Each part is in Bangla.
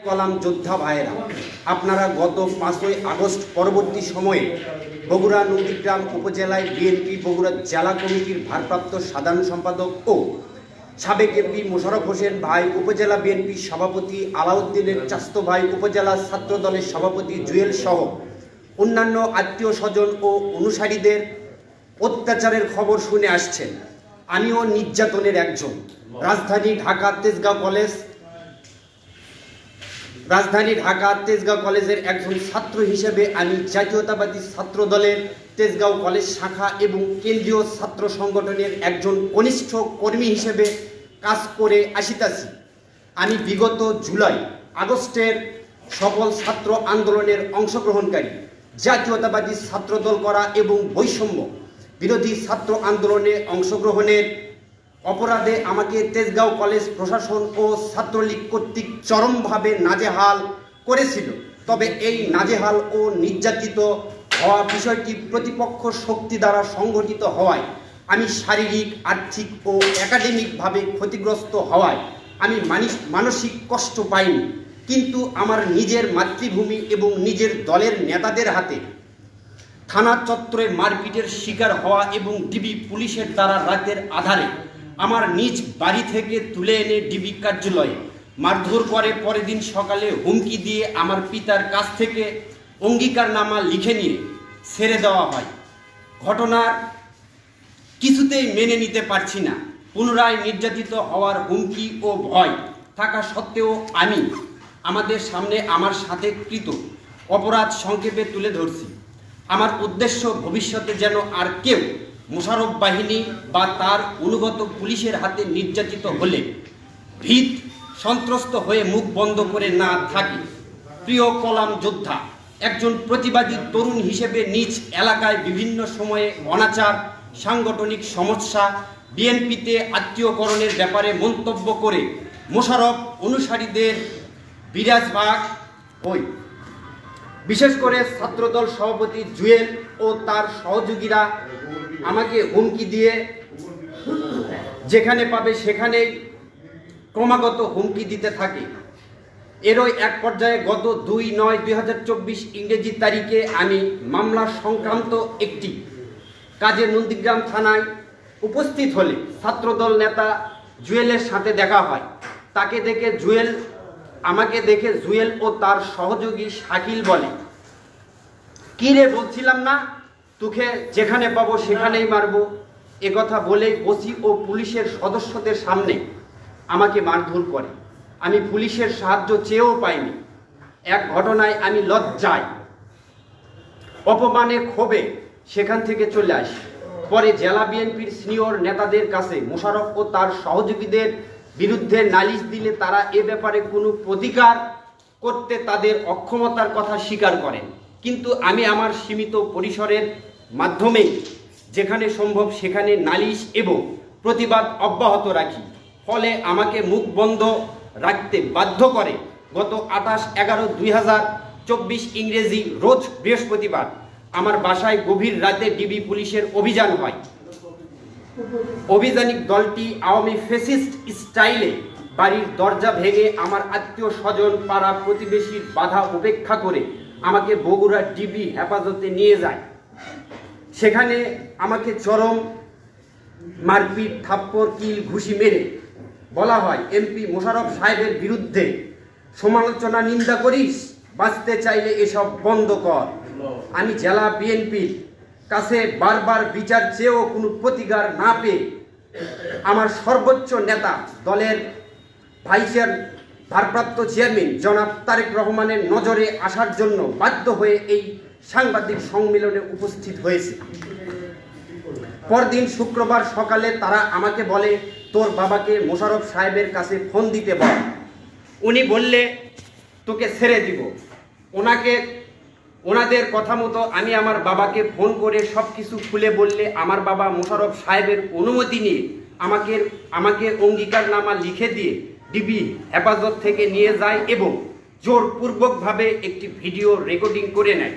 কলাম যোদ্ধা ভাইয়েরা, আপনারা গত 5ই আগস্ট পরবর্তী সময়ে বগুড়া নন্দীগ্রাম উপজেলায় বিএনপি বগুড়া জেলা কমিটির ভারপ্রাপ্ত সাধারণ সম্পাদক ও সাবেক এমপি মোশাররফ হোসেন ভাই, উপজেলা বিএনপি সভাপতি আলাউদ্দিনের চাস্তো ভাই, উপজেলা ছাত্র দলের সভাপতি জুয়েল সহ অন্যান্য আত্মীয় স্বজন ও অনুসারীদের অত্যাচারের খবর শুনে আসছেন। আমিও নির্যাতনের একজন। রাজধানী ঢাকা তেজগাঁও কলেজের একজন ছাত্র হিসেবে আমি জাতীয়তাবাদী ছাত্র দলের তেজগাঁও কলেজ শাখা এবং কেন্দ্রীয় ছাত্র সংগঠনের একজন কনিষ্ঠ কর্মী হিসেবে কাজ করে আসিতেছি। আমি বিগত জুলাই আগস্টের সকল ছাত্র আন্দোলনের অংশগ্রহণকারী, জাতীয়তাবাদী ছাত্র দল করা এবং বৈষম্য বিরোধী ছাত্র আন্দোলনে অংশগ্রহণের অপরাধে আমাকে তেজগাঁও কলেজ প্রশাসন ও ছাত্রলীগ কর্তৃক চরমভাবে নাজেহাল করেছিল। তবে এই নাজেহাল ও নির্যাতিত হওয়া বিষয়টি প্রতিপক্ষ শক্তি দ্বারা সংগঠিত হওয়ায় আমি শারীরিক, আর্থিক ও একাডেমিকভাবে ক্ষতিগ্রস্ত হওয়ায় আমি মানসিক কষ্ট পাইনি, কিন্তু আমার নিজের মাতৃভূমি এবং নিজের দলের নেতাদের হাতে থানা চত্বরে মারপিটের শিকার হওয়া এবং ডিবি পুলিশের দ্বারা রাতের আধারে আমার নিজ বাড়ি থেকে তুলে এনে ডিবি কার্যালয়ে মারধর করে পরের দিন সকালে হুমকি দিয়ে আমার পিতার কাছ থেকে অঙ্গীকারনামা লিখে নিয়ে ছেড়ে দেওয়া হয়। ঘটনার কিছুতেই মেনে নিতে পারছি না। পুনরায় নির্যাতিত হওয়ার হুমকি ও ভয় থাকা সত্ত্বেও আমি আমাদের সামনে আমার সাথে কৃত অপরাধ সংক্ষেপে তুলে ধরছি। আমার উদ্দেশ্য ভবিষ্যতে যেন আর কেউ মোশাররফ বাহিনী বা তার অনুগত পুলিশের হাতে নির্যাতিত হলে ভীত সন্ত্রস্ত হয়ে মুখ বন্ধ করে না থাকে। প্রিয় কলাম যোদ্ধা, একজন প্রতিবাদী তরুণ হিসেবে নিজ এলাকায় বিভিন্ন সময়ে অনাচার, সাংগঠনিক সমস্যা, বিএনপিতে আত্মীয়করণের ব্যাপারে মন্তব্য করে মোশাররফ অনুসারীদের বিরাজভাগ হই। বিশেষ করে ছাত্রদল সভাপতি জুয়েল ও তার সহযোগীরা আমাকে হুমকি দিয়ে যেখানে পাবে সেখানেই ক্রমাগত হুমকি দিতে থাকে। এরই এক পর্যায়ে গত 2/9/2024 ইংরেজি তারিখে আমি মামলা সংক্রান্ত একটি কাজে নন্দীগ্রাম থানায় উপস্থিত হলে ছাত্রদল নেতা জুয়েলের সাথে দেখা হয়। আমাকে দেখে জুয়েল ও তার সহযোগী শাকিল বলে, কি রে, বলছিলাম না তোকে যেখানে পাবো সেখানেই মারবো। একথা বলেই ওসি ও পুলিশের সদস্যদের সামনে আমাকে মারধর করে। আমি পুলিশের সাহায্য চেয়েও পাইনি। এক ঘটনায় আমি লজ্জায়, অপমানে, ক্ষোভে সেখান থেকে চলে আসি। পরে জেলা বিএনপির সিনিয়র নেতাদের কাছে মোশাররফ ও তার সহযোগীদের বিরুদ্ধে নালিশ দিলে তারা এ ব্যাপারে কোনো প্রতিকার করতে তাদের অক্ষমতার কথা স্বীকার করেন। কিন্তু আমি আমার সীমিত পরিসরের মাধ্যমে যেখানে সম্ভব সেখানে নালিশ এবং প্রতিবাদ অব্যাহত রাখি। ফলে আমাকে মুখ বন্ধ রাখতে বাধ্য করে গত 28/11/2024 ইংরেজি রোজ বৃহস্পতিবার আমার বাসায় গভীর রাতে ডিবি পুলিশের অভিযান হয়। অভিযানিক দলটি আওয়ামী ফ্যাসিস্ট স্টাইলে বাড়ির দরজা ভেঙে আমার আত্মীয় স্বজন, পাড়া প্রতিবেশীর বাধা উপেক্ষা করে আমাকে বগুড়া ডিবি হেফাজতে নিয়ে যায়। সেখানে আমাকে চরম মারপিট, থাপ্পড়, কিল, ঘুষি মেরে বলা হয়, এমপি মোশাররফ সাহেবের বিরুদ্ধে সমালোচনা, নিন্দা করিস, বাঁচতে চাইলে এসব বন্ধ কর। আমি জেলা বিএনপির কাছে বারবার বিচার চেয়েও কোনো প্রতিকার না পেয়ে আমার সর্বোচ্চ নেতা, দলের ভারপ্রাপ্ত চেয়ারম্যান জনাব তারেক রহমানের নজরে আসার জন্য বাধ্য হয়ে এই সাংবাদিক সম্মেলনে উপস্থিত হয়েছে। পরদিন শুক্রবার সকালে তারা আমাকে বলে, তোর বাবাকে মোশাররফ সাহেবের কাছে ফোন দিতে বল, উনি বললে তোকে ছেড়ে দিব। ওনাদের কথা মতো আমি আমার বাবাকে ফোন করে সব কিছু খুলে বললে আমার বাবা মোশাররফ সাহেবের অনুমতি নিয়ে আমাকে অঙ্গীকারনামা লিখে দিয়ে ডিবি হেফাজত থেকে নিয়ে যায় এবং জোরপূর্বকভাবে একটি ভিডিও রেকর্ডিং করে নেয়।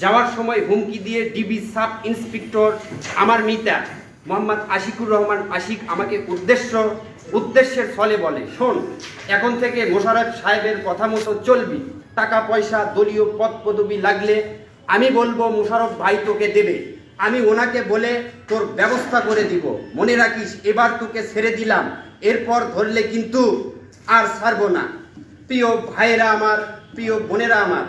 যাওয়ার সময় হুমকি দিয়ে ডিবি সাব ইন্সপেক্টর আমার মিতা মোহাম্মদ আশিকুর রহমান আশিক আমাকে উদ্দেশ্য উদ্দেশ্যের ছলে বলে, শোন, এখন থেকে মোশাররফ সাহেবের কথা মতো চলবি। টাকা পয়সা দলীয় পদ পদবি লাগলে আমি বলবো মোশাররফ ভাই তোকে দেবে, আমি ওনাকে বলে তোর ব্যবস্থা করে দিব। মনে রাখিস, এবার তোকে ছেড়ে দিলাম, এরপর ধরলে কিন্তু আর ছাড়বো না। প্রিয় ভাইয়েরা আমার, প্রিয় বোনেরা আমার,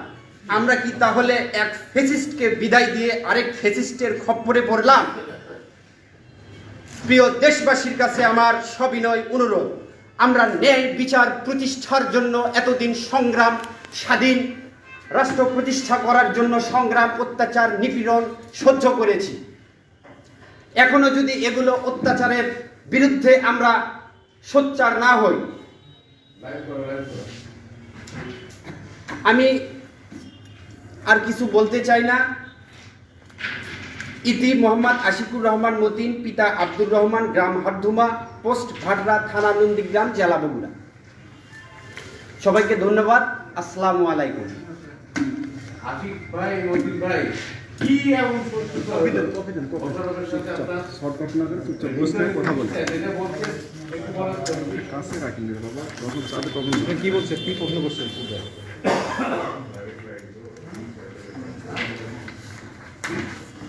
আমরা কি তাহলে এক ফেসিস্টকে বিদায় দিয়ে আরেক ফেসিস্টের খপ্পরে পড়লাম? প্রিয় দেশবাসীর কাছে আমার সবিনয় অনুরোধ, আমরা ন্যায় বিচার প্রতিষ্ঠার জন্য এতদিন সংগ্রাম, স্বাধীন রাষ্ট্র প্রতিষ্ঠা করার জন্য সংগ্রাম, অত্যাচার, নিপীড়ন সহ্য করেছি। এখনো যদি এগুলো অত্যাচারের বিরুদ্ধে আমরা সোচ্চার না হই, আমি আর কিছু বলতে চাই না। ইতি মোহাম্মদ আশিকুর রহমান মতিন, পিতা আব্দুর রহমান, গ্রাম হাটধুমা, পোস্ট ভাটরা, থানা নন্দীগ্রাম, জেলা বগুড়া। সবাইকে ধন্যবাদ। আসসালামু আলাইকুম। আশিক ভাই, মতিন ভাই, কি এমন শর্টকাট না করে চুপচাপ বসে কথা বলছে। যেটা বলছেন একটু বলার জন্য কাছে রাখেন রে বাবা, যখন চাঁদে তখন কি বলছে, কি প্রশ্ন করছেন?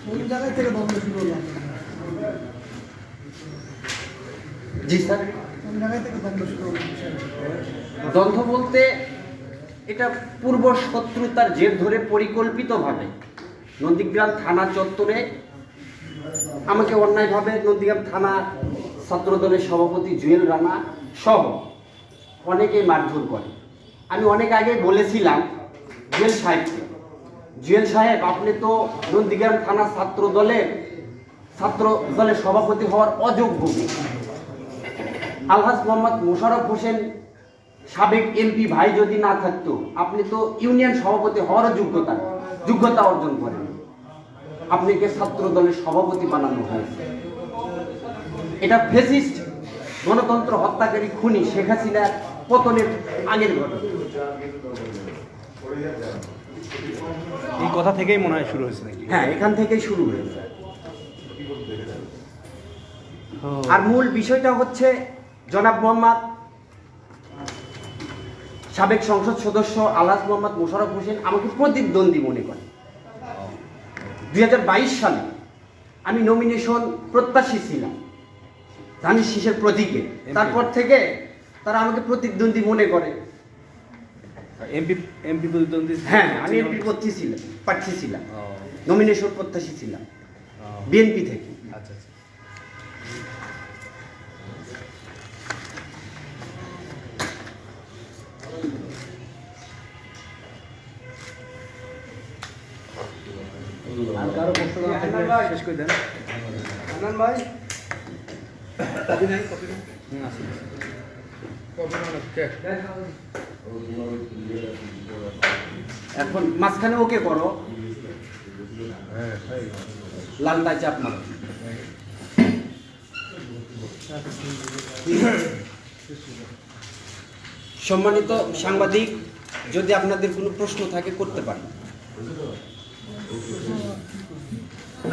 কোন জায়গায় থেকে দ্বন্দ্ব শুরু হলো? জি স্যার, কোন জায়গায় থেকে দ্বন্দ্ব শুরু হলো? দ্বন্দ্ব বলতে এটা পূর্ব শত্রুতার জের ধরে পরিকল্পিতভাবে নন্দীগ্রাম থানা চত্বরে আমাকে অন্যায়ভাবে নন্দীগ্রাম থানা ছাত্রদলের সভাপতি জুয়েল রানা সহ অনেকেই মারধর করে। আমি অনেক আগে বলেছিলাম জুয়েল সাহেবকে, জুয়েল সাহেব, আপনি তো নন্দীগ্রাম থানা ছাত্র দলের সভাপতি হওয়ার অযোগ্য। আলহাজ মোহাম্মদ মোশাররফ হোসেন সাবেক এমপি ভাই যদি না থাকতো, আপনি তো ইউনিয়ন সভাপতি হওয়ারও যোগ্যতা অর্জন করেন। আপনাকে ছাত্র দলের সভাপতি বানানো হয়েছে। এটা ফেসিস্ট গণতন্ত্র হত্যাকারী খুনি শেখ হাসিনার পতনের আগের ঘটনা। এই কথা থেকেই মনে হয় শুরু হয়েছে নাকি? হ্যাঁ, এখান থেকেই শুরু হয়েছে। আর মূল বিষয়টা হচ্ছে জনাব মোহাম্মদ সাবেক সংসদ সদস্য আলহাজ মোহাম্মদ মোশাররফ হোসেন আমাকে প্রতিদ্বন্দ্বী মনে করে। 2022 সালে আমি নমিনেশন প্রত্যাশী ছিলাম ধানের শীষের প্রতীকে। তারপর থেকে তারা আমাকে প্রতিদ্বন্দ্বী মনে করে। এমপি প্রতিদ্বন্দ্বী? হ্যাঁ, আমি এমপি প্রার্থী ছিলাম, নমিনেশন প্রত্যাশী ছিলাম বিএনপি থেকে। আচ্ছা আচ্ছা। আর কারো প্রশ্ন না থাকলে শেষ করে দেন। আনন্দ ভাই, কপি নাই? আছে। এখন মাঝখানে ওকে করো, লালটা চাপ মারো। সম্মানিত সাংবাদিক, যদি আপনাদের কোনো প্রশ্ন থাকে করতে পারেন।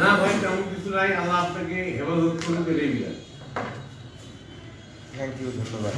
না ভাই, তেমন কিছু নাই। আল্লাহ আপনাকে হেফাজত করে দিলেই। থ্যাংক ইউ, ধন্যবাদ।